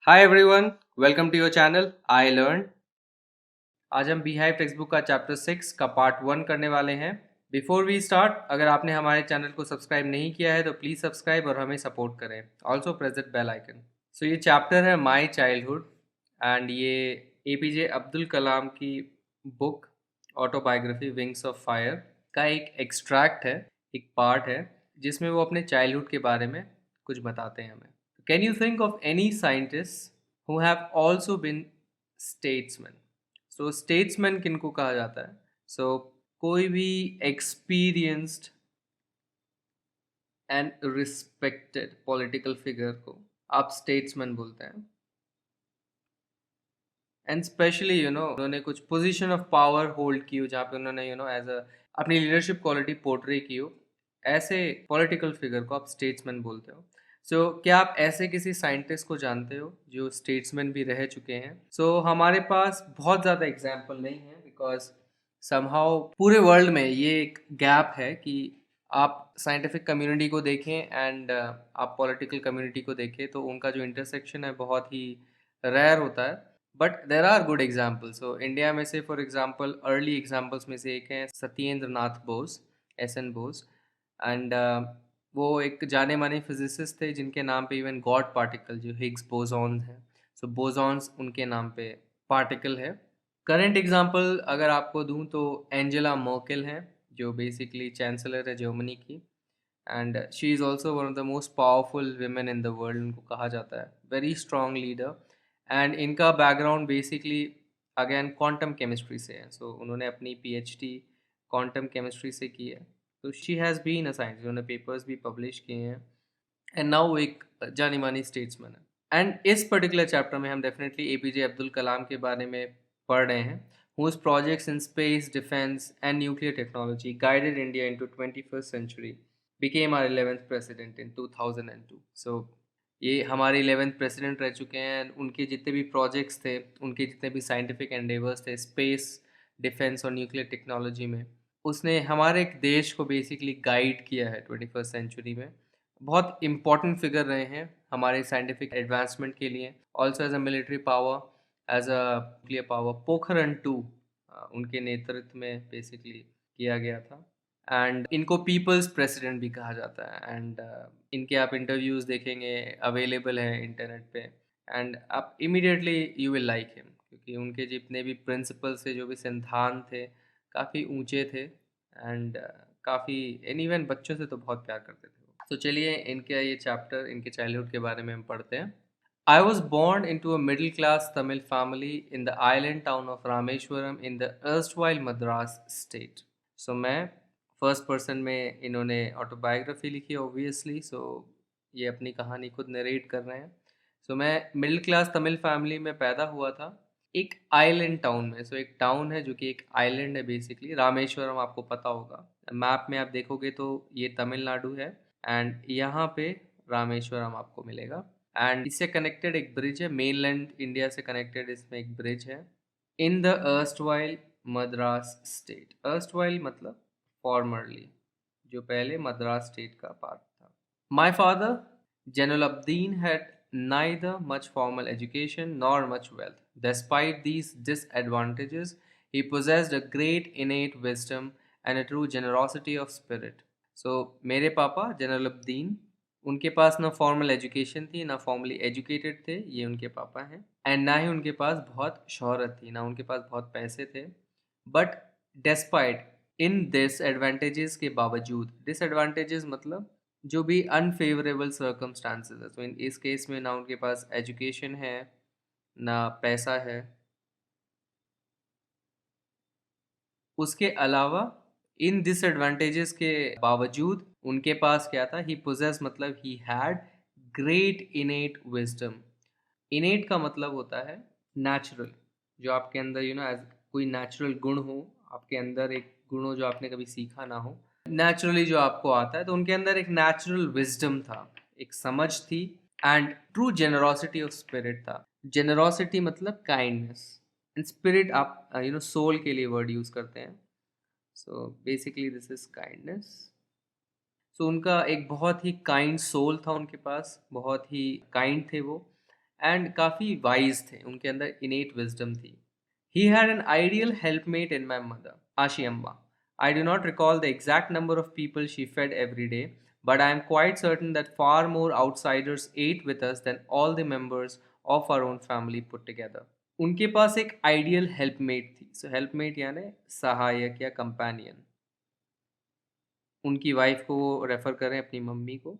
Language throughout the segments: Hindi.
Hi everyone, welcome to your channel I learn. आज हम बीहाइव टेक्स्ट बुक का चैप्टर 6 का पार्ट 1 करने वाले हैं। बिफोर वी स्टार्ट, अगर आपने हमारे चैनल को सब्सक्राइब नहीं किया है तो प्लीज़ सब्सक्राइब और हमें सपोर्ट करें। Also press that bell icon. So ये चैप्टर है माई चाइल्डहुड एंड ये एपीजे अब्दुल कलाम की book autobiography wings of fire का एक एक्सट्रैक्ट है, एक पार्ट है जिसमें वो अपने चाइल्डहुड के बारे में कुछ बताते हैं हमें। Can you think of any scientist who have also been statesmen? So statesman किनको कहा जाता है? So कोई भी experienced and respected political figure को आप statesman बोलते हैं। एंड स्पेशली उन्होंने कुछ पोजीशन ऑफ पावर होल्ड की हो जहाँ पे उन्होंने एज अ अपनी लीडरशिप क्वालिटी पोर्ट्रे की हो, ऐसे पॉलिटिकल फिगर को आप स्टेट्समैन बोलते हो। क्या आप ऐसे किसी साइंटिस्ट को जानते हो जो स्टेट्समैन भी रह चुके हैं? हमारे पास बहुत ज़्यादा एग्जाम्पल नहीं है बिकॉज समहाउ पूरे वर्ल्ड में ये एक गैप है कि आप साइंटिफिक कम्युनिटी को देखें एंड आप पॉलिटिकल कम्युनिटी को देखें तो उनका जो इंटरसेक्शन है बहुत ही रेयर होता है। But there are good examples. India में से फॉर एग्जाम्पल अर्ली एग्जाम्पल्स में से एक है सत्येंद्र नाथ बोस, SN बोस। एंड वो एक जाने माने फिजिसिस्ट थे जिनके नाम पे इवन गॉड पार्टिकल जो हिग्स बोसॉन है, बोसॉन्स उनके नाम पे पार्टिकल है। करंट एग्जाम्पल अगर आपको दूं तो एंजेला मर्केल है जो बेसिकली चांसलर है जर्मनी की। And she is also one of the most powerful women in the world, उनको कहा जाता है वेरी स्ट्रॉन्ग लीडर। एंड इनका background basically again quantum chemistry से है। उन्होंने अपनी PhD क्वांटम केमिस्ट्री से की है। तो she has been a science, उन्होंने पेपर्स भी पब्लिश किए हैं एंड नाउ वो एक जानी मानी स्टेट्समैन है। एंड इस पर्टिकुलर चैप्टर में हम डेफिनेटली APJ अब्दुल कलाम के बारे में पढ़ रहे हैं, whose projects in space, defense and nuclear technology guided India into 21st century, became our 11th president in 2002. ये हमारे 11th प्रेसिडेंट रह चुके हैं। उनके जितने भी प्रोजेक्ट्स थे, उनके जितने भी साइंटिफिक एंडेवर्स थे स्पेस, डिफेंस और न्यूक्लियर टेक्नोलॉजी में, उसने हमारे देश को बेसिकली गाइड किया है 21st सेंचुरी में। बहुत इंपॉर्टेंट फिगर रहे हैं हमारे साइंटिफिक एडवांसमेंट के लिए। Also as a military power, as a nuclear power, Pokhran 2 उनके नेतृत्व में बेसिकली किया गया था। एंड इनको पीपल्स प्रेसिडेंट भी कहा जाता है। एंड इनके आप इंटरव्यूज़ देखेंगे, अवेलेबल है इंटरनेट पे। एंड आप immediately you will like him क्योंकि उनके जितने भी प्रिंसिपल्स थे, जो भी सिद्धांत थे, काफ़ी ऊंचे थे। एंड काफ़ी एंड इवन बच्चों से तो बहुत प्यार करते थे। तो चलिए इनके ये चैप्टर, इनके चाइल्डहुड के बारे में हम पढ़ते हैं। I was born into a middle class Tamil family in the island town of Rameshwaram in the erstwhile Madras state. मैं फर्स्ट पर्सन में इन्होंने ऑटोबायोग्राफी लिखी ऑब्वियसली। ये अपनी कहानी खुद नरेट कर रहे हैं। मैं मिडिल क्लास तमिल फैमिली में पैदा हुआ था एक आइलैंड टाउन में। एक टाउन है जो कि एक आइलैंड है बेसिकली, रामेश्वरम आपको पता होगा। मैप में आप देखोगे तो ये तमिलनाडु है एंड यहाँ पे रामेश्वरम आपको मिलेगा। एंड इससे कनेक्टेड एक ब्रिज है, मेनलैंड इंडिया से कनेक्टेड इसमें एक ब्रिज है। In the erstwhile Madras state, erstwhile मतलब फॉर्मरली, जो पहले मद्रास स्टेट का पार्ट था। My father Jainuddin had neither much formal education nor much wealth. Despite these disadvantages, he possessed a great innate wisdom and a true generosity of spirit. मेरे पापा जैनुलब्दीन, उनके पास ना फॉर्मल एजुकेशन थी, ना फॉर्मली एजुकेटेड थे, ये उनके पापा हैं। एंड ना ही उनके पास बहुत शोहरत थी, ना उनके पास बहुत पैसे थे। बट डेस्पाइट इन डिसएडवांटेजेस के बावजूद, डिसएडवांटेजेस मतलब जो भी अनफेवरेबल सर्कमस्टांसेस है, इन इस केस में ना उनके पास एजुकेशन है, ना पैसा है। उसके अलावा इन डिसएडवांटेजेस के बावजूद उनके पास क्या था? ही पोजेस मतलब ही हैड ग्रेट इनेट विजडम। इनेट का मतलब होता है नेचुरल, जो आपके अंदर एज कोई नेचुरल गुण हो, आपके अंदर एक गुण हो जो आपने कभी सीखा ना हो, नेचुरली जो आपको आता है। तो उनके अंदर एक नेचुरल विजडम था, एक समझ थी and true generosity of spirit था। जेनरोसिटी मतलब काइंडनेस एंड स्पिरिट आप सोल के लिए वर्ड यूज करते हैं। Basically this is kindness. उनका एक बहुत ही काइंड सोल था उनके पास, बहुत ही काइंड थे वो। एंड काफ़ी वाइज थे, उनके अंदर इनेट विजडम थी. He had an ideal helpmate in my mother, Ashi Amma. I do not recall the exact number of people she fed every day, but I am quite certain that far more outsiders ate with us than all the members of our own family put together. उनके पास एक आइडियल हेल्पमेट थी. सो हेल्पमेट यानी सहायक या कंपेनियन. उनकी वाइफ को वो रेफर करें अपनी मम्मी को.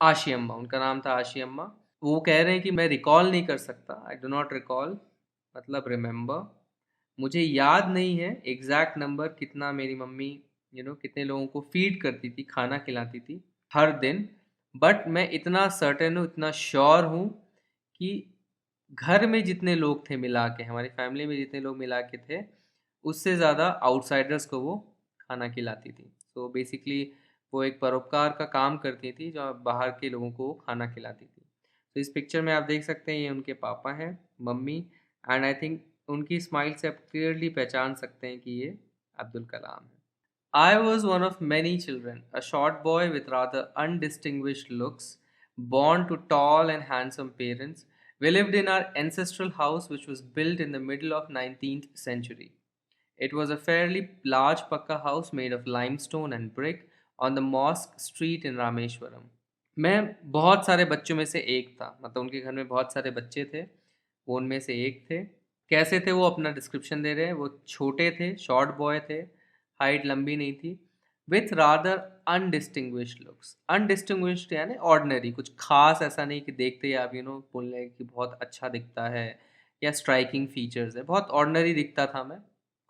आशी अम्मा, उनका नाम था आशी अम्मा. वो कह रहे हैं कि मैं रिकॉल नहीं कर सकता, आई डू नॉट रिकॉल मतलब रिमेंबर. मुझे याद नहीं है एग्जैक्ट नंबर कितना मेरी मम्मी कितने लोगों को फीड करती थी, खाना खिलाती थी हर दिन. बट मैं इतना सर्टेन हूँ, इतना श्योर हूँ कि घर में जितने लोग थे मिला के, हमारी फैमिली में जितने लोग मिला के थे, उससे ज़्यादा आउटसाइडर्स को वो खाना खिलाती थी. सो बेसिकली वो एक परोपकार का काम करती थी, जो बाहर के लोगों को खाना खिलाती थी. तो इस पिक्चर में आप देख सकते हैं ये उनके पापा हैं, मम्मी. एंड आई थिंक उनकी स्माइल से आप क्लियरली पहचान सकते हैं कि ये अब्दुल कलाम है. I was one of many children, a short boy with rather undistinguished looks, born to tall and handsome parents. We lived in our ancestral house, which was built in the middle of 19th century. It was a fairly large pakka house made of limestone and brick on the Mosque Street in Rameshwaram. मैं बहुत सारे बच्चों में से एक था, मतलब उनके घर में बहुत सारे बच्चे थे, वो उनमें से एक थे. कैसे थे वो अपना डिस्क्रिप्शन दे रहे हैं. वो छोटे थे, शॉर्ट बॉय थे, हाइट लंबी नहीं थी. With rather undistinguished looks. Undistinguished यानी ऑर्डिनरी, कुछ खास ऐसा नहीं कि देखते ही आप बोल रहे कि बहुत अच्छा दिखता है या स्ट्राइकिंग फीचर्स है. बहुत ऑर्डिनरी दिखता था मैं,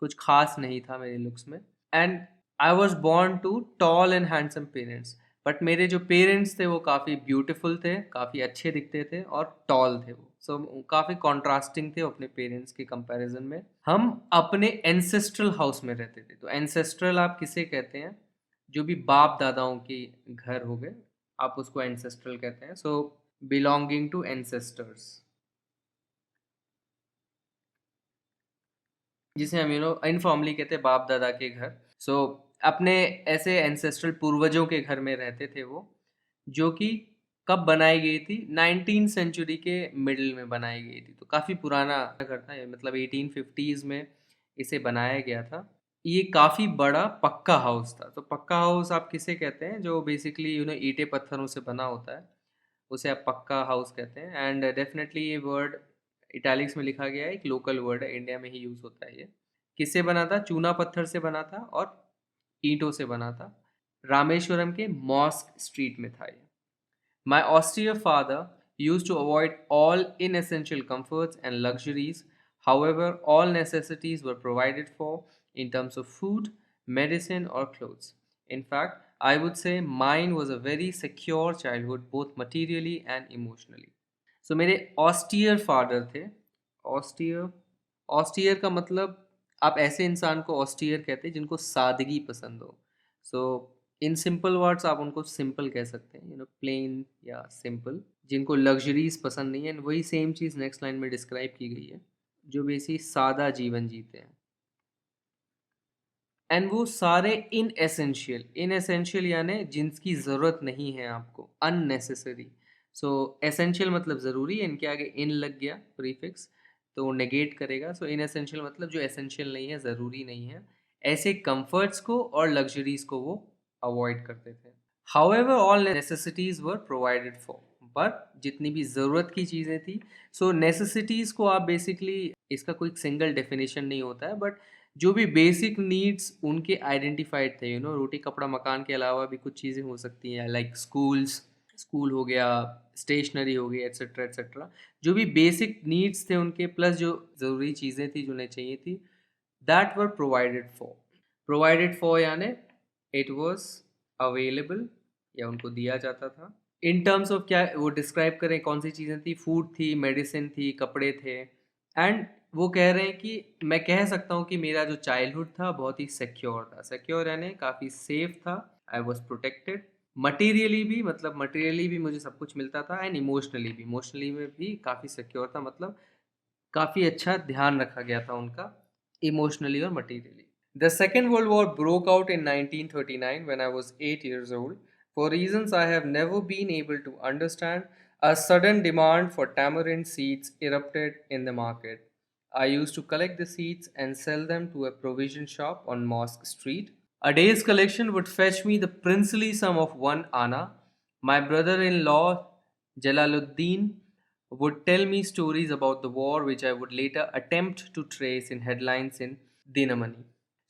कुछ खास नहीं था मेरे लुक्स में. And I was born to tall and handsome parents. But मेरे जो पेरेंट्स थे वो काफ़ी ब्यूटीफुल थे, काफ़ी अच्छे दिखते थे और टॉल थे वो. सो काफ़ी कॉन्ट्रास्टिंग थे अपने पेरेंट्स के कंपैरिजन में. हम अपने एंसेस्ट्रल हाउस में रहते थे. तो एंसेस्ट्रल आप किसे कहते हैं? जो भी बाप दादाओं के घर हो गए, आप उसको एंसेस्ट्रल कहते हैं. सो बिलोंगिंग टू एंसेस्टर्स, जिसे हम इनफॉर्मली कहते हैं बाप दादा के घर. सो अपने ऐसे एंसेस्ट्रल पूर्वजों के घर में रहते थे वो, जो कि कब बनाई गई थी? 19th सेंचुरी के मिडिल में बनाई गई थी. तो काफ़ी पुराना घर था, मतलब 1850s में इसे बनाया गया था. ये काफ़ी बड़ा पक्का हाउस था. तो पक्का हाउस आप किसे कहते हैं? जो बेसिकली ईंटें पत्थरों से बना होता है, उसे आप पक्का हाउस कहते हैं. एंड डेफिनेटली ये वर्ड इटैलिक्स में लिखा गया है, एक लोकल वर्ड है, इंडिया में ही यूज़ होता है ये. किससे बना था? चूना पत्थर से बना था और ईंटों से बना था. रामेश्वरम के मॉस्क स्ट्रीट में था ये. My austere father used to avoid all inessential comforts and luxuries. However, all necessities were provided for in terms of food, medicine, or clothes. In fact, I would say mine was a very secure childhood, both materially and emotionally. So, मेरे austere father थे. Austere, austere का मतलब आप ऐसे इंसान को austere कहते हैं जिनको सादगी पसंद हो. So, इन सिंपल वर्ड्स आप उनको सिंपल कह सकते हैं, प्लेन या सिंपल. जिनको लग्जरीज पसंद नहीं है, वही सेम चीज़ नेक्स्ट लाइन में डिस्क्राइब की गई है, जो बेसिक सादा जीवन जीते हैं. एंड वो सारे इन एसेंशियल यानी जिनकी ज़रूरत नहीं है आपको, अननेसेसरी. सो एसेंशियल मतलब ज़रूरी है, इनके आगे इन लग गया प्रीफिक्स, तो वो नेगेट करेगा. सो इन एसेंशियल मतलब जो एसेंशियल नहीं है, ज़रूरी नहीं है, ऐसे कंफर्ट्स को और लग्जरीज को वो अवॉइड करते थे. However all necessities were provided for. But जितनी भी ज़रूरत की चीज़ें थी, सो नेसेसिटीज़ को आप बेसिकली, इसका कोई सिंगल डेफिनेशन नहीं होता है, बट जो भी बेसिक नीड्स उनके आइडेंटिफाइड थे, रोटी कपड़ा मकान के अलावा भी कुछ चीज़ें हो सकती हैं, लाइक स्कूल हो गया, स्टेशनरी हो गई, एट्सेट्रा एट्सेट्रा. जो भी बेसिक नीड्स थे उनके, प्लस जो ज़रूरी चीज़ें थी जो उन्हें चाहिए थी, दैट वर प्रोवाइडेड फॉर यानी इट वॉज अवेलेबल, या उनको दिया जाता था. इन टर्म्स ऑफ क्या वो डिस्क्राइब करें कौन सी चीज़ें थी? फूड थी, मेडिसिन थी, कपड़े थे. एंड वो कह रहे हैं कि मैं कह सकता हूँ कि मेरा जो चाइल्डहुड था बहुत ही सिक्योर था. सिक्योर यानी काफ़ी सेफ था. आई वॉज प्रोटेक्टेड मटीरियली भी, मतलब मटीरियली भी मुझे सब कुछ मिलता था, एंड इमोशनली में भी काफ़ी सिक्योर था. मतलब काफ़ी अच्छा ध्यान रखा गया था उनका, इमोशनली और materially. The Second World War broke out in 1939 when I was 8 years old. For reasons I have never been able to understand, A sudden demand for tamarind seeds erupted in the market. I used to collect the seeds and sell them to a provision shop on Mosque Street. A day's collection would fetch me the princely sum of 1 anna. My brother in law, Jalaluddin, would tell me stories about the war which I would later attempt to trace in headlines in Dinamani.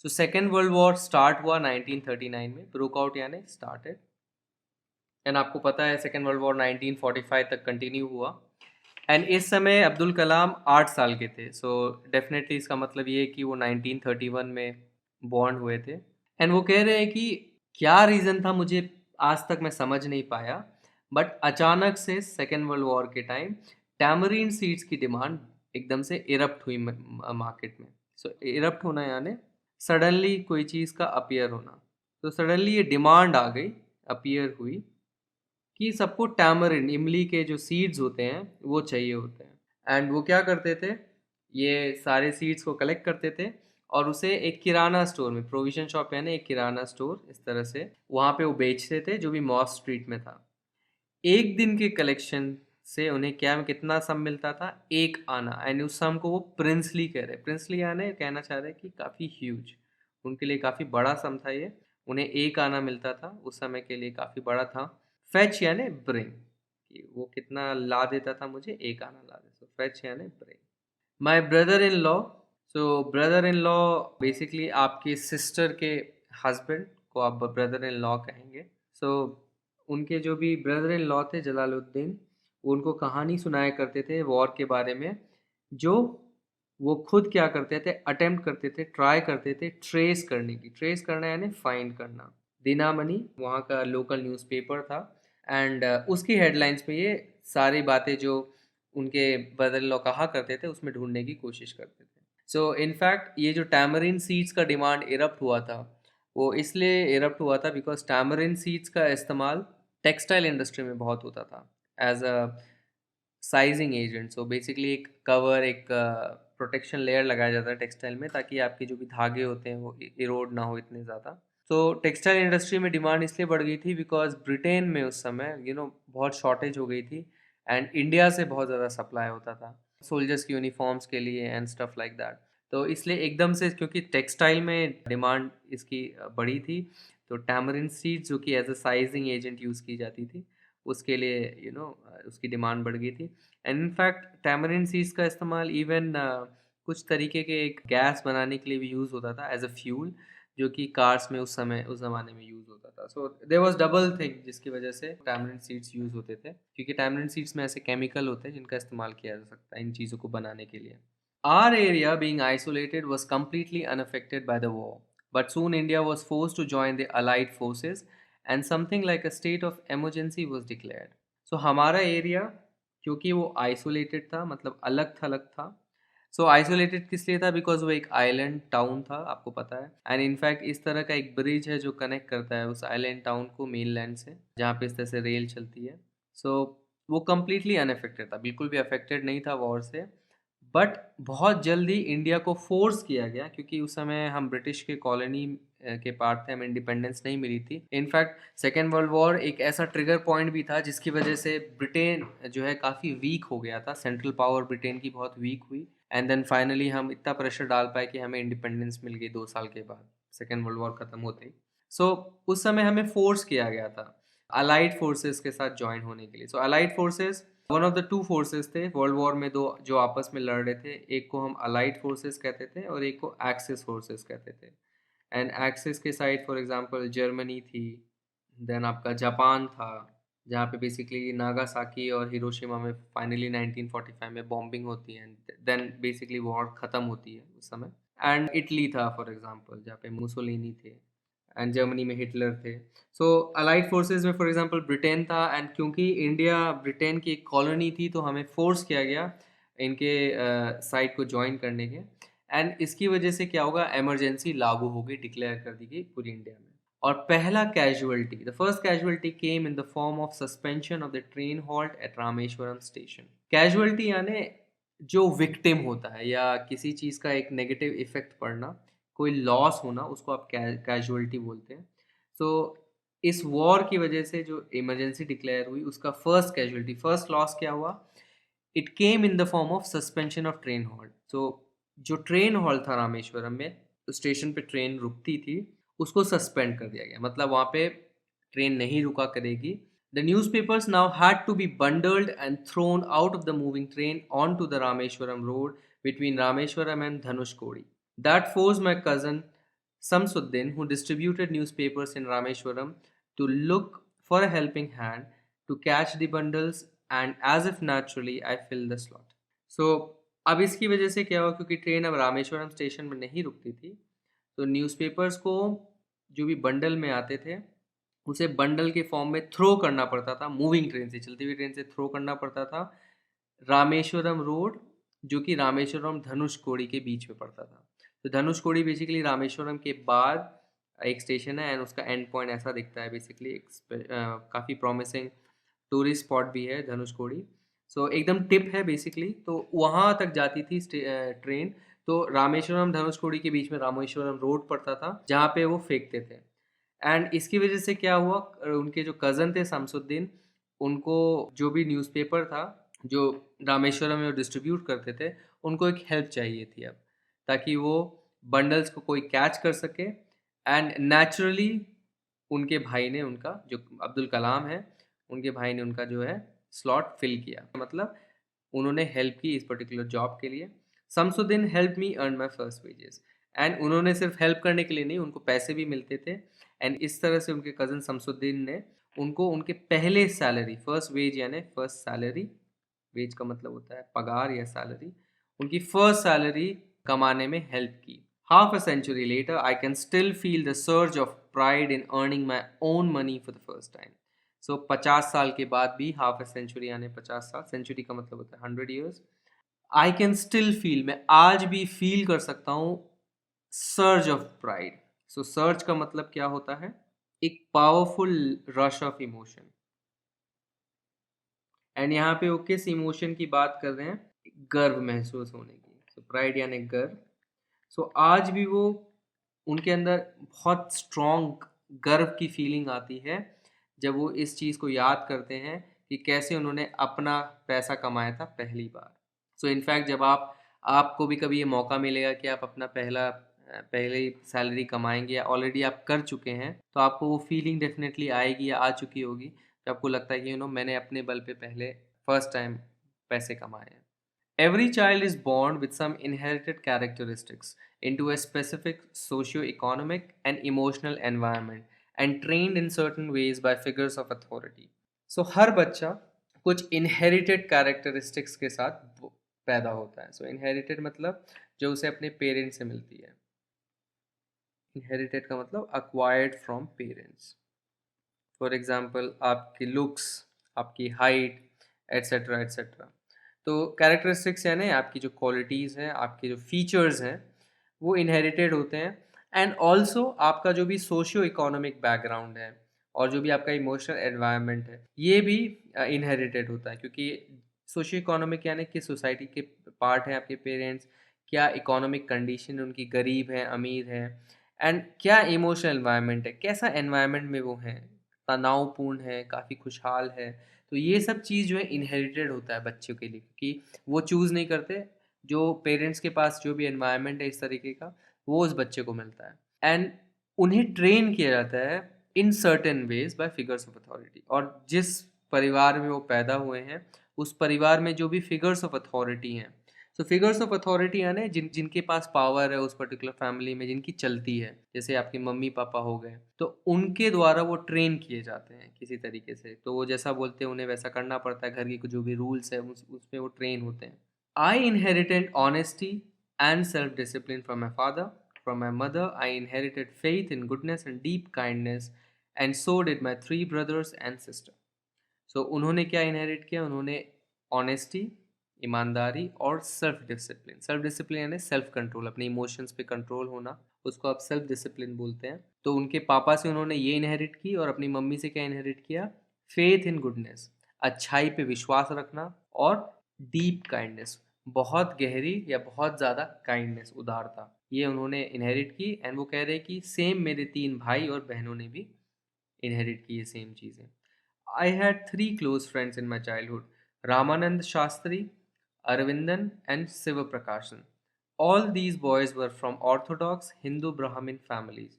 So second world war start हुआ 1939 में, ब्रोक आउट यानी स्टार्टेड, एंड आपको पता है सेकेंड वर्ल्ड वॉर 1945 तक कंटिन्यू हुआ। एंड इस समय अब्दुल कलाम 8 साल के थे, सो डेफिनेटली इसका मतलब ये है कि वो 1931 में बॉर्न हुए थे। एंड वो कह रहे हैं कि क्या रीज़न था मुझे आज तक मैं समझ नहीं पाया, बट अचानक से सेकेंड वर्ल्ड वॉर के टाइम टैमरीन सीड्स की डिमांड एकदम से इरप्ट हुई मार्केट में। सो इरप्ट होना यानी सडनली कोई चीज़ का अपीयर होना। तो सडनली ये डिमांड आ गई, अपीयर हुई कि सबको टैमरिन, इमली के जो सीड्स होते हैं वो चाहिए होते हैं। एंड वो क्या करते थे, ये सारे सीड्स को कलेक्ट करते थे और उसे एक किराना स्टोर में, प्रोविजन शॉप यानी एक किराना स्टोर इस तरह से, वहाँ पे वो बेचते थे जो भी मॉस स्ट्रीट में था। एक दिन के कलेक्शन से उन्हें क्या कितना सम मिलता था, 1 आना। एंड उस सम को वो प्रिंसली कह रहे, प्रिंसली यानी कहना चाह रहे कि काफ़ी ह्यूज, उनके लिए काफ़ी बड़ा सम था ये। उन्हें 1 आना मिलता था, उस समय के लिए काफ़ी बड़ा था। फेच यानी ब्रिंग, कि वो कितना ला देता था मुझे, 1 आना ला देता। फेच यानी bring. My brother in law, so brother in law basically आपके सिस्टर के हस्बैंड को आप ब्रदर इन लॉ कहेंगे। सो उनके जो भी ब्रदर इन लॉ थे जलालुद्दीन, वो उनको कहानी सुनाया करते थे वॉर के बारे में, जो वो खुद क्या करते थे, अटेम्प्ट करते थे, ट्राई करते थे ट्रेस करने की। ट्रेस करना यानी फाइंड करना। दिनामणि वहाँ का लोकल न्यूज़पेपर था, एंड उसकी हेडलाइंस में ये सारी बातें जो उनके ब्रदर इन लॉ कहा करते थे उसमें ढूंढने की कोशिश करते थे। सो इनफैक्ट ये जो टैमरिन सीड्स का डिमांड इरप्ट हुआ था, वो इसलिए इरप्ट हुआ था बिकॉज टैमरिन सीड्स का इस्तेमाल टेक्सटाइल इंडस्ट्री में बहुत होता था as a sizing agent. So basically एक कवर, एक प्रोटेक्शन लेयर लगाया जाता है टेक्सटाइल में, ताकि आपके जो भी धागे होते हैं वो इरोड ना हो इतने ज़्यादा। तो टेक्सटाइल इंडस्ट्री में डिमांड इसलिए बढ़ गई थी बिकॉज ब्रिटेन में उस समय बहुत शॉर्टेज हो गई थी, एंड इंडिया से बहुत ज़्यादा सप्लाई होता था सोल्जर्स की यूनिफॉर्म्स के लिए एंड स्टफ लाइक दैट। तो इसलिए एकदम से, क्योंकि टेक्सटाइल में डिमांड इसकी बढ़ी थी, तो टैमरिन सीड्स जो कि as a sizing agent use की जाती थी, उसके लिए उसकी डिमांड बढ़ गई थी। एंड इनफैक्ट टैमरिन सीड्स का इस्तेमाल इवन कुछ तरीके के एक गैस बनाने के लिए भी यूज़ होता था एज अ फ्यूल, जो कि कार्स में उस ज़माने में यूज़ होता था। So there was double thing जिसकी वजह से टैमरिन सीड्स यूज़ होते थे, क्योंकि टैमरिन सीड्स में ऐसे केमिकल होते हैं जिनका इस्तेमाल किया जा सकता है इन चीज़ों को बनाने के लिए। Our area, being isolated, was completely unaffected by the war, but soon India was forced to join the Allied forces and something like a state of emergency was declared. So हमारा एरिया, क्योंकि वो आइसोलेटेड था, मतलब अलग था। सो आइसोलेटेड किस लिए था, बिकॉज वो एक आइलैंड टाउन था, आपको पता है। एंड इनफैक्ट इस तरह का एक ब्रिज है जो कनेक्ट करता है उस आइलैंड टाउन को मेनलैंड से, जहाँ पे इस तरह से रेल चलती है। सो वो कम्प्लीटली अनअफेक्टेड था, बिल्कुल भी अफेक्टेड नहीं था वॉर से। बट बहुत जल्दी इंडिया को फोर्स किया गया, क्योंकि उस समय हम ब्रिटिश के कॉलोनी के पार्ट थे, हमें इंडिपेंडेंस नहीं मिली थी। इनफैक्ट सेकेंड वर्ल्ड वॉर एक ऐसा ट्रिगर पॉइंट भी था जिसकी वजह से ब्रिटेन जो है काफ़ी वीक हो गया था, सेंट्रल पावर ब्रिटेन की बहुत वीक हुई। एंड देन फाइनली हम इतना प्रेशर डाल पाए कि हमें इंडिपेंडेंस मिल गई 2 साल के बाद, सेकेंड वर्ल्ड वॉर ख़त्म होते ही। सो उस समय हमें फोर्स किया गया था अलाइड फोर्सेस के साथ ज्वाइन होने के लिए। So allied forces one of the two forces थे वर्ल्ड वॉर में, दो जो आपस में लड़ रहे थे। एक को हम अलाइड फोर्सेस कहते थे और एक को एक्सिस फोर्सेस कहते थे। एंड एक्सिस के साइड फॉर एग्जांपल जर्मनी थी, देन आपका जापान था, जहाँ पे बेसिकली नागासाकी और हिरोशिमा में फाइनली 1945 में बॉम्बिंग होती है, देन बेसिकली वॉर ख़त्म होती है उस समय। एंड इटली था फॉर एग्जांपल, जहाँ पे मुसोलिनी थे, एंड जर्मनी में हिटलर थे। सो अलाइड फोर्सेस में फॉर एग्जांपल ब्रिटेन था, एंड क्योंकि इंडिया ब्रिटेन की एक कॉलोनी थी तो हमें फोर्स किया गया इनके साइड को ज्वाइन करने के। एंड इसकी वजह से क्या होगा, इमरजेंसी लागू हो गई, डिक्लेयर कर दी गई पूरी इंडिया में। और पहला casualty, the first casualty came in the form of suspension of the train halt at Rameshwaram station. Casualty यानी जो विक्टिम होता है या किसी चीज़ का एक नेगेटिव इफेक्ट पड़ना, कोई लॉस होना, उसको आप कैजुअलिटी बोलते हैं। सो इस वॉर की वजह से जो इमरजेंसी डिक्लेयर हुई उसका फर्स्ट कैजुअलिटी, फर्स्ट लॉस क्या हुआ? It came in the form of suspension of train halt. So जो ट्रेन हॉल्ट था रामेश्वरम में, स्टेशन पे ट्रेन रुकती थी, उसको सस्पेंड कर दिया गया, मतलब वहाँ पे ट्रेन नहीं रुका करेगी। The newspapers now had to be bundled and thrown out of the moving train on to the Rameshwaram road between Rameshwaram and Dhanushkodi. That forced my cousin Samsuddin, who distributed newspapers in Rameshwaram, to look for a helping hand to catch the bundles, and as if naturally I filled the slot. So अब इसकी वजह से क्या हुआ, क्योंकि ट्रेन अब रामेश्वरम स्टेशन में नहीं रुकती थी, तो न्यूज़पेपर्स को जो भी बंडल में आते थे उसे बंडल के फॉर्म में थ्रो करना पड़ता था, मूविंग ट्रेन से, चलती हुई ट्रेन से थ्रो करना पड़ता था रामेश्वरम रोड, जो कि रामेश्वरम धनुषकोडी के बीच में पड़ता था। तो धनुषकोडी बेसिकली रामेश्वरम के बाद एक स्टेशन है एंड उसका एंड पॉइंट ऐसा दिखता है बेसिकली। काफ़ी प्रॉमिसिंग टूरिस्ट स्पॉट भी है धनुषकोडी। सो एकदम टिप है बेसिकली, तो वहाँ तक जाती थी ट्रेन। तो रामेश्वरम धनुषकोडी के बीच में रामेश्वरम रोड पड़ता था जहाँ पे वो फेंकते थे। एंड इसकी वजह से क्या हुआ, उनके जो कज़न थे शमसुद्दीन, उनको जो भी न्यूज़पेपर था जो रामेश्वरम में वो डिस्ट्रीब्यूट करते थे, उनको एक हेल्प चाहिए थी अब, ताकि वो बंडल्स को कोई कैच कर सके। एंड नेचुरली उनके भाई ने, उनका जो अब्दुल कलाम है, उनके भाई ने उनका जो है स्लॉट फिल किया, मतलब उन्होंने हेल्प की इस पर्टिकुलर जॉब के लिए। Shamsuddin help me earn my first wages, and उन्होंने सिर्फ हेल्प करने के लिए नहीं, उनको पैसे भी मिलते थे। एंड इस तरह से उनके कज़न शमसुद्दीन ने उनको उनके पहले सैलरी, फर्स्ट वेज यानी फर्स्ट सैलरी, वेज का मतलब होता है पगार या सैलरी, उनकी फर्स्ट सैलरी कमाने में हेल्प की। Half a century later I can still feel the surge of pride in earning my own money for the first time. So 50 साल के बाद भी, हाफ अ सेंचुरी यानी 50 साल, सेंचुरी का मतलब होता है 100 years, I can still feel, मैं आज भी फील कर सकता हूँ surge of pride. So surge का मतलब क्या होता है? एक powerful rush of emotion. And यहाँ पे वो किस इमोशन की बात कर रहे हैं? गर्व महसूस होने की। सो प्राइड यानी गर्व। सो आज भी वो, उनके अंदर बहुत स्ट्रॉन्ग गर्व की फीलिंग आती है जब वो इस चीज़ को याद करते हैं कि कैसे उन्होंने अपना पैसा कमाया था पहली बार। सो इनफैक्ट जब आपको भी कभी ये मौका मिलेगा कि आप अपना पहले सैलरी कमाएंगे या ऑलरेडी आप कर चुके हैं, तो आपको वो फीलिंग डेफिनेटली आएगी या आ चुकी होगी, जब आपको लगता है कि मैंने अपने बल पे पहले फर्स्ट टाइम पैसे कमाए हैं। Every child is born with some inherited characteristics into a specific socio-economic and emotional environment and trained in certain ways by figures of authority. So हर बच्चा कुछ inherited characteristics के साथ पैदा होता है। So inherited मतलब जो उसे अपने पेरेंट्स से मिलती है। Inherited का मतलब acquired from parents. For example आपकी लुक्स, आपकी हाइट, एट्सेट्रा एट्सेट्रा। तो कैरेक्टरिस्टिक्स यानी आपकी जो क्वालिटीज़ हैं, आपके जो फीचर्स हैं, वो इनहेरिटेड होते हैं। एंड ऑल्सो आपका जो भी सोशियो इकोनॉमिक बैकग्राउंड है और जो भी आपका इमोशनल एनवायरनमेंट है, ये भी इनहेरिटेड होता है, क्योंकि सोशियो इकोनॉमिक यानी कि सोसाइटी के पार्ट हैं आपके पेरेंट्स, क्या इकोनॉमिक कंडीशन उनकी, गरीब है, अमीर है, एंड क्या इमोशनल एनवायरनमेंट है, कैसा एनवायरनमेंट में वो हैं, तनावपूर्ण है, काफ़ी खुशहाल है। तो ये सब चीज़ जो है इनहेरिटेड होता है बच्चों के लिए, क्योंकि वो चूज़ नहीं करते, जो पेरेंट्स के पास जो भी एनवायरनमेंट है इस तरीके का, वो उस बच्चे को मिलता है। एंड उन्हें ट्रेन किया जाता है in certain veg bye figures of authority. और जिस परिवार में वो पैदा हुए हैं, उस परिवार में जो भी फिगर्स ऑफ अथॉरिटी हैं, सो फिगर्स ऑफ अथॉरिटी यानी जिनके पास पावर है उस पर्टिकुलर फैमिली में, जिनकी चलती है, जैसे आपके मम्मी पापा हो गए, तो उनके द्वारा वो ट्रेन किए जाते हैं किसी तरीके से। तो वो जैसा बोलते हैं उन्हें वैसा करना पड़ता है, घर की जो भी रूल्स है उसमें वो ट्रेन होते हैं। I inherited honesty and self discipline from my father, from my mother I inherited faith in goodness and deep kindness, and so did my 3 brothers and sister. So उन्होंने क्या इनहेरिट किया? उन्होंने ऑनेस्टी, ईमानदारी, और सेल्फ डिसिप्लिन। सेल्फ डिसिप्लिन यानी सेल्फ कंट्रोल, अपने इमोशंस पे कंट्रोल होना, उसको आप सेल्फ डिसिप्लिन बोलते हैं। तो उनके पापा से उन्होंने ये इनहेरिट की, और अपनी मम्मी से क्या इनहेरिट किया? फेथ इन गुडनेस, अच्छाई पे विश्वास रखना, और डीप काइंडनेस, बहुत गहरी या बहुत ज़्यादा काइंडनेस, उदारता, ये उन्होंने इनहेरिट की। एंड वो कह रहे हैं कि सेम मेरे 3 भाई और बहनों ने भी इनहेरिट की ये सेम चीज़ें। I had 3 close friends in my childhood, Ramanand Shastri, Arvindan, and Siva Prakashan. All these boys were from orthodox Hindu Brahmin families.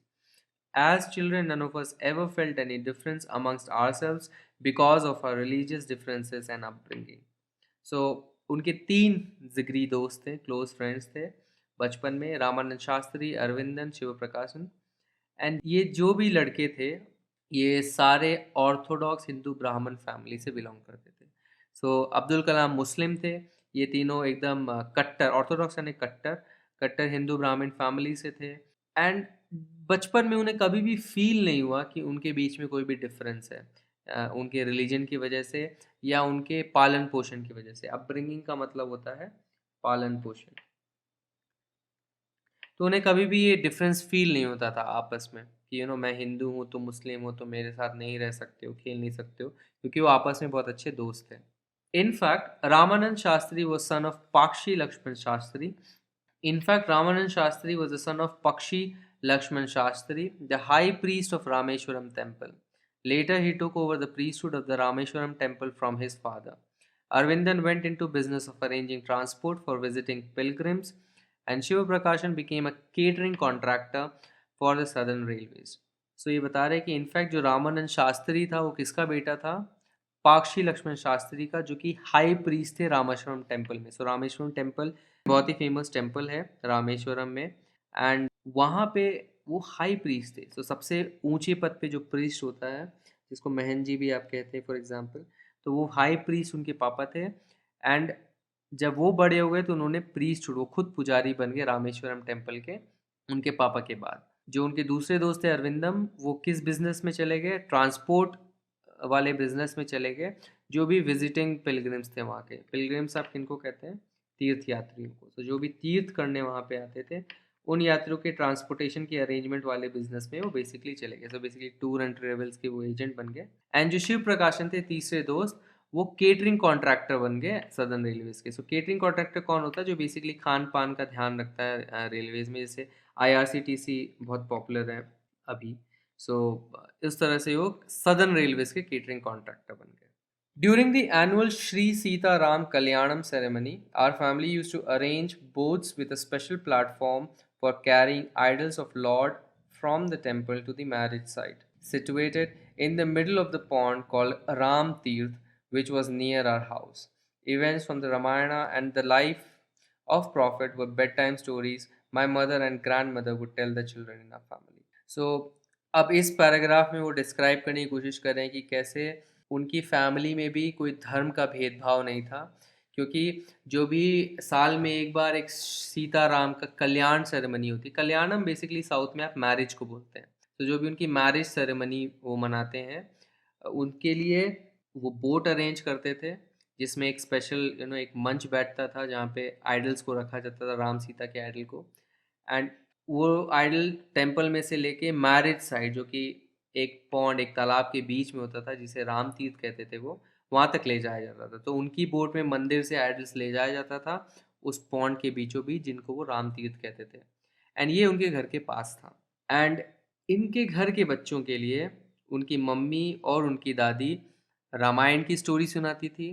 As children, none of us ever felt any difference amongst ourselves because of our religious differences and upbringing. So, उनके 3 जिगरी दोस्त थे, क्लोज फ्रेंड्स थे बचपन में, रामानंद शास्त्री, अरविंदन, शिव प्रकाशन। एंड ये जो भी लड़के थे, ये सारे ऑर्थोडॉक्स हिंदू ब्राह्मण फैमिली से बिलोंग करते थे। सो अब्दुल कलाम मुस्लिम थे, ये तीनों एकदम कट्टर ऑर्थोडॉक्स यानी कट्टर कट्टर हिंदू ब्राह्मण फैमिली से थे। एंड बचपन में उन्हें कभी भी फील नहीं हुआ कि उनके बीच में कोई भी डिफरेंस है, उनके रिलीजन की वजह से या उनके पालन पोषण की वजह से। अपब्रिंगिंग का मतलब होता है पालन पोषण। तो उन्हें कभी भी ये डिफरेंस फील नहीं होता था आपस में कि मैं हिंदू हूँ, तुम मुस्लिम हो, तो मेरे साथ नहीं रह सकते हो, खेल नहीं सकते हो, क्योंकि वो आपस में बहुत अच्छे दोस्त थे। In fact, Ramanand Shastri was son of Pakshi Lakshman Shastri. In fact, Ramanand Shastri was the son of Pakshi Lakshman Shastri, the high priest of Rameshwaram temple. Later, he took over the priesthood of the Rameshwaram temple from his father. Arvindan went into business of arranging transport for visiting pilgrims, and Shiva Prakashan became a catering contractor for the Southern Railways. So ये बता रहे हैं कि इनफैक्ट जो रामानंद शास्त्री था वो किसका बेटा था? पाक्षी लक्ष्मण शास्त्री का, जो कि हाई प्रीस्ट थे रामेश्वरम टेम्पल में। सो रामेश्वरम टेम्पल बहुत ही फेमस टेम्पल है रामेश्वरम में, एंड वहाँ पे वो हाई प्रीस्ट थे। सो सबसे ऊंचे पद पे जो प्रीस्ट होता है, जिसको महन जी भी आप कहते हैं फॉर एग्जांपल, तो वो हाई प्रीस्ट उनके पापा थे। एंड जब वो बड़े हो गए तो उन्होंने प्रीस्ट, वो खुद पुजारी बन गए रामेश्वरम टेम्पल के उनके पापा के बाद। जो उनके दूसरे दोस्त थे अरविंदम, वो किस बिजनेस में चले गए? ट्रांसपोर्ट वाले बिजनेस में चले गए। जो भी विजिटिंग पिलग्रिम्स थे वहाँ के, पिलग्रिम्स आप किनको कहते हैं? तीर्थ यात्रियों को। तो जो भी तीर्थ करने वहाँ पे आते थे, उन यात्रियों के ट्रांसपोर्टेशन के अरेंजमेंट वाले बिजनेस में वो बेसिकली चले गए। So basically tour and travels के वो एजेंट बन गए। एंड जो शिव प्रकाशन थे तीसरे दोस्त, वो केटरिंग कॉन्ट्रैक्टर बन गए सदर्न रेलवेज के। सो केटरिंग कॉन्ट्रैक्टर कौन होता है? जो बेसिकली खान पान का ध्यान रखता है रेलवेज में। जैसे IRCTC बहुत पॉपुलर है अभी। सो इस तरह से वो सदर्न रेलवेज के केटरिंग कॉन्ट्रैक्टर बन गए। During the annual Sri Sita Ram Kalyanam ceremony, our family used to arrange boats with a special platform for carrying idols of Lord from the temple to the marriage site, situated in the middle of the pond called Ram Tirth, which was near our house. Events from the Ramayana and the life of Prophet were bedtime stories my mother and grandmother would tell the children in our family. So, अब इस पैराग्राफ में वो डिस्क्राइब करने की कोशिश कर रहे हैं कि कैसे उनकी फैमिली में भी कोई धर्म का भेदभाव नहीं था, क्योंकि जो भी साल में एक बार एक सीताराम का कल्याण सेरेमनी होती है। कल्याणम बेसिकली साउथ में आप मैरिज को बोलते हैं। तो जो भी उनकी मैरिज सेरेमनी वो मनाते हैं, उनके लिए वो बोट अरेंज करते थे, जिसमें एक स्पेशल एक मंच बैठता था जहाँ पे आइडल्स को रखा जाता था, राम सीता के आइडल को। एंड वो आइडल टेम्पल में से लेके मैरिज साइड, जो कि एक पॉन्ड, एक तालाब के बीच में होता था, जिसे राम तीर्थ कहते थे, वो वहाँ तक ले जाया जाता था। तो उनकी बोट में मंदिर से आइडल्स ले जाया जाता था उस पॉन्ड के बीचों बीच, जिनको वो राम तीर्थ कहते थे। एंड ये उनके घर के पास था। एंड इनके घर के बच्चों के लिए उनकी मम्मी और उनकी दादी रामायण की स्टोरी सुनाती थी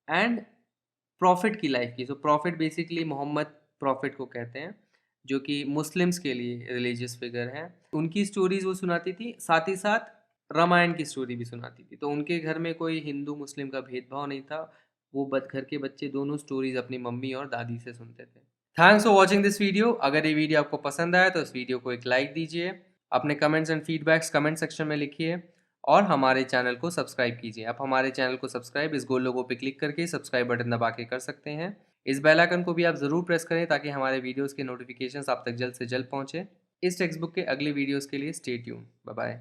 एंड प्रॉफिट की लाइफ की। So profit basically Mohammad profit को कहते हैं, जो कि मुस्लिम्स के लिए रिलीजियस फिगर हैं। उनकी स्टोरीज वो सुनाती थी, साथ ही साथ रामायण की स्टोरी भी सुनाती थी। तो उनके घर में कोई हिंदू मुस्लिम का भेदभाव नहीं था। वो घर के बच्चे दोनों स्टोरीज अपनी मम्मी और दादी से सुनते थे। Thanks for watching this video. अगर ये वीडियो आपको पसंद आया तो इस वीडियो को एक लाइक दीजिए, अपने comments and feedbacks comment section में लिखिए, और हमारे चैनल को सब्सक्राइब कीजिए। आप हमारे चैनल को सब्सक्राइब इस गोल लोगो पे क्लिक करके सब्सक्राइब बटन दबा के कर सकते हैं। इस बेल आइकन को भी आप ज़रूर प्रेस करें ताकि हमारे वीडियोस के नोटिफिकेशंस आप तक जल्द से जल्द पहुंचे। इस टेक्स्ट बुक के अगले वीडियोस के लिए स्टे ट्यून। Bye bye.